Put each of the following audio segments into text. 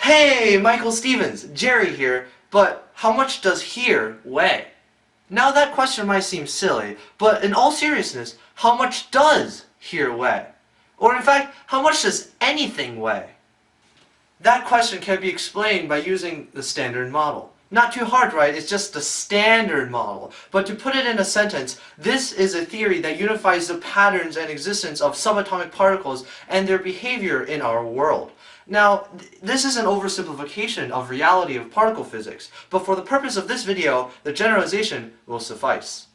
Hey, Michael Stevens, Jerry here, but how much does here weigh? Now that question might seem silly, but in all seriousness, how much does here weigh? Or in fact, how much does anything weigh? That question can be explained by using the Standard Model. Not too hard, right? It's just the Standard Model. But to put it in a sentence, this is a theory that unifies the patterns and existence of subatomic particles and their behavior in our world. Now, this is an oversimplification of reality of particle physics, but for the purpose of this video, the generalization will suffice.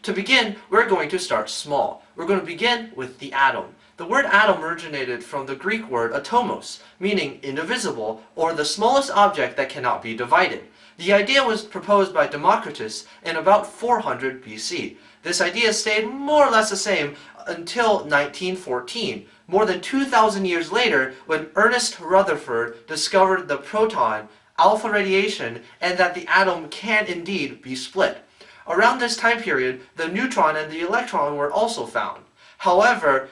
To begin, we're going to start small. We're going to begin with the atom. The word atom originated from the Greek word atomos, meaning indivisible, or the smallest object that cannot be divided. The idea was proposed by Democritus in about 400 BC. This idea stayed more or less the same until 1914, more than 2,000 years later, when Ernest Rutherford discovered the proton, alpha radiation, and that the atom can indeed be split. Around this time period, the neutron and the electron were also found. However,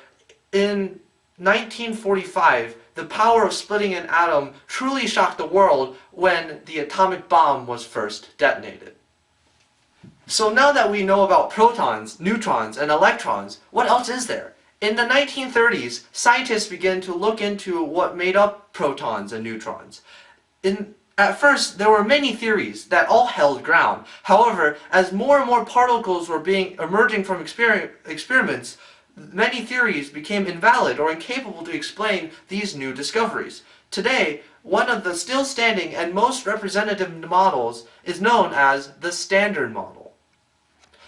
in 1945, the power of splitting an atom truly shocked the world when the atomic bomb was first detonated. So now that we know about protons, neutrons, and electrons, what else is there? In the 1930s, scientists began to look into what made up protons and neutrons. At first, there were many theories that all held ground. However, as more and more particles were emerging from experiments, many theories became invalid or incapable to explain these new discoveries. Today, one of the still standing and most representative models is known as the Standard Model.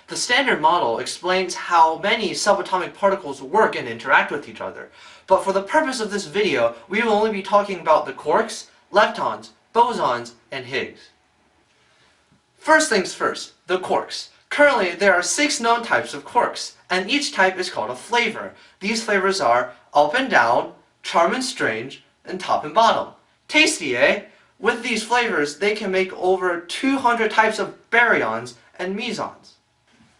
The Standard Model explains how many subatomic particles work and interact with each other. But for the purpose of this video, we will only be talking about the quarks, leptons, bosons, and Higgs. First things first, the quarks. Currently, there are 6 known types of quarks, and each type is called a flavor. These flavors are up and down, charm and strange, and top and bottom. Tasty, eh? With these flavors, they can make over 200 types of baryons and mesons.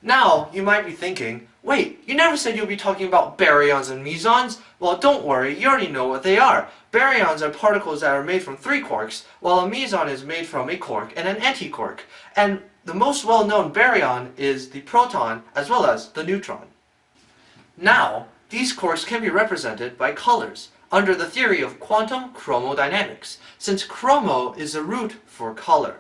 Now, you might be thinking, wait, you never said you'll be talking about baryons and mesons? Well, don't worry, you already know what they are. Baryons are particles that are made from 3 quarks, while a meson is made from a quark and an antiquark. And the most well-known baryon is the proton as well as the neutron. Now, these quarks can be represented by colors, under the theory of quantum chromodynamics, since chromo is the root for color.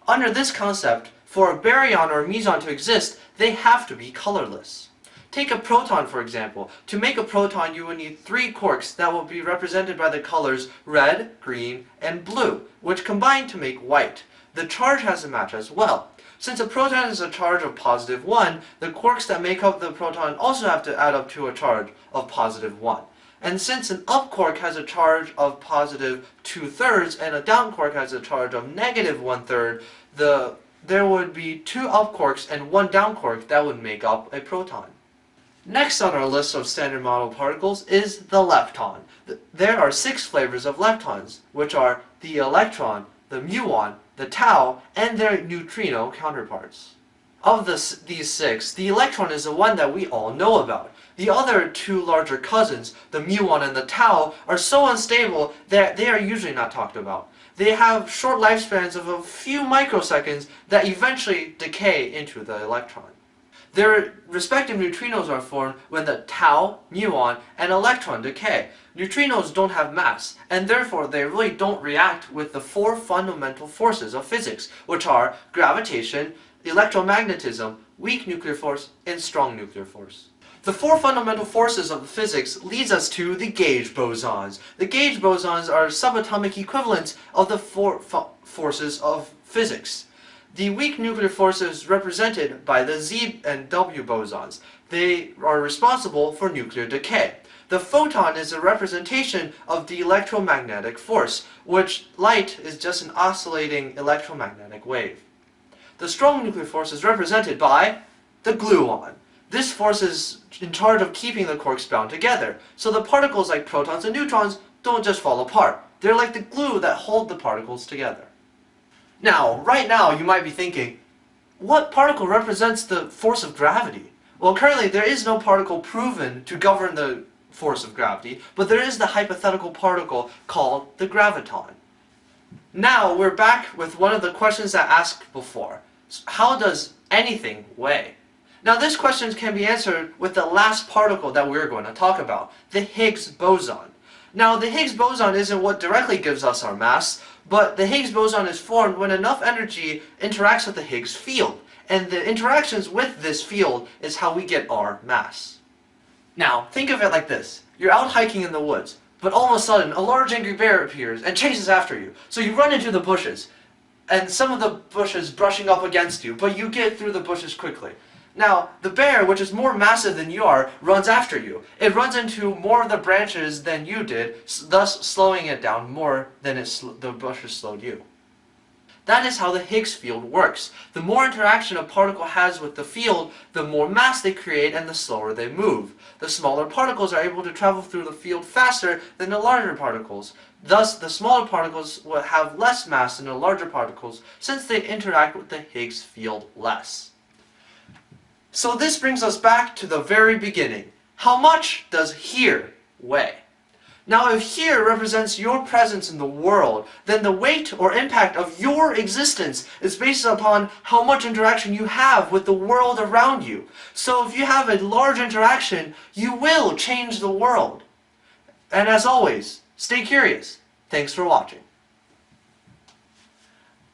Under this concept, for a baryon or a meson to exist, they have to be colorless. Take a proton, for example. To make a proton, you will need 3 quarks that will be represented by the colors red, green, and blue, which combine to make white. The charge has to match as well. Since a proton has a charge of +1, the quarks that make up the proton also have to add up to a charge of +1. And since an up quark has a charge of +2/3 and a down quark has a charge of -1/3, there would be 2 up quarks and 1 down quark that would make up a proton. Next on our list of Standard Model particles is the lepton. There are 6 flavors of leptons, which are the electron, the muon, the tau, and their neutrino counterparts. Of these 6, the electron is the one that we all know about. The other 2 larger cousins, the muon and the tau, are so unstable that they are usually not talked about. They have short lifespans of a few microseconds that eventually decay into the electron. Their respective neutrinos are formed when the tau, muon, and electron decay. Neutrinos don't have mass, and therefore they really don't react with the 4 fundamental forces of physics, which are gravitation, electromagnetism, weak nuclear force, and strong nuclear force. The 4 fundamental forces of physics leads us to the gauge bosons. The gauge bosons are subatomic equivalents of the 4 forces of physics. The weak nuclear force is represented by the Z and W bosons. They are responsible for nuclear decay. The photon is a representation of the electromagnetic force, which light is just an oscillating electromagnetic wave. The strong nuclear force is represented by the gluon. This force is in charge of keeping the quarks bound together, so the particles like protons and neutrons don't just fall apart. They're like the glue that hold the particles together. Now, right now, you might be thinking, what particle represents the force of gravity? Well, currently there is no particle proven to govern the force of gravity, but there is the hypothetical particle called the graviton. Now we're back with one of the questions I asked before. How does anything weigh? Now this question can be answered with the last particle that we're going to talk about, the Higgs boson. Now the Higgs boson isn't what directly gives us our mass, but the Higgs boson is formed when enough energy interacts with the Higgs field, and the interactions with this field is how we get our mass. Now think of it like this. You're out hiking in the woods, but all of a sudden a large angry bear appears and chases after you. So you run into the bushes, and some of the bushes brushing up against you, but you get through the bushes quickly. Now, the bear, which is more massive than you are, runs after you. It runs into more of the branches than you did, thus slowing it down more than the bushes slowed you. That is how the Higgs field works. The more interaction a particle has with the field, the more mass they create and the slower they move. The smaller particles are able to travel through the field faster than the larger particles. Thus, the smaller particles will have less mass than the larger particles since they interact with the Higgs field less. So this brings us back to the very beginning. How much does here weigh? Now if here represents your presence in the world, then the weight or impact of your existence is based upon how much interaction you have with the world around you. So if you have a large interaction, you will change the world. And as always, stay curious. Thanks for watching.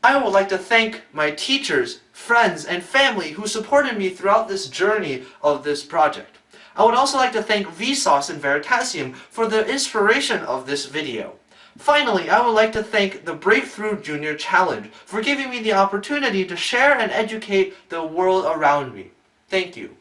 I would like to thank my teachers, friends, and family who supported me throughout this journey of this project. I would also like to thank Vsauce and Veritasium for the inspiration of this video. Finally, I would like to thank the Breakthrough Junior Challenge for giving me the opportunity to share and educate the world around me. Thank you.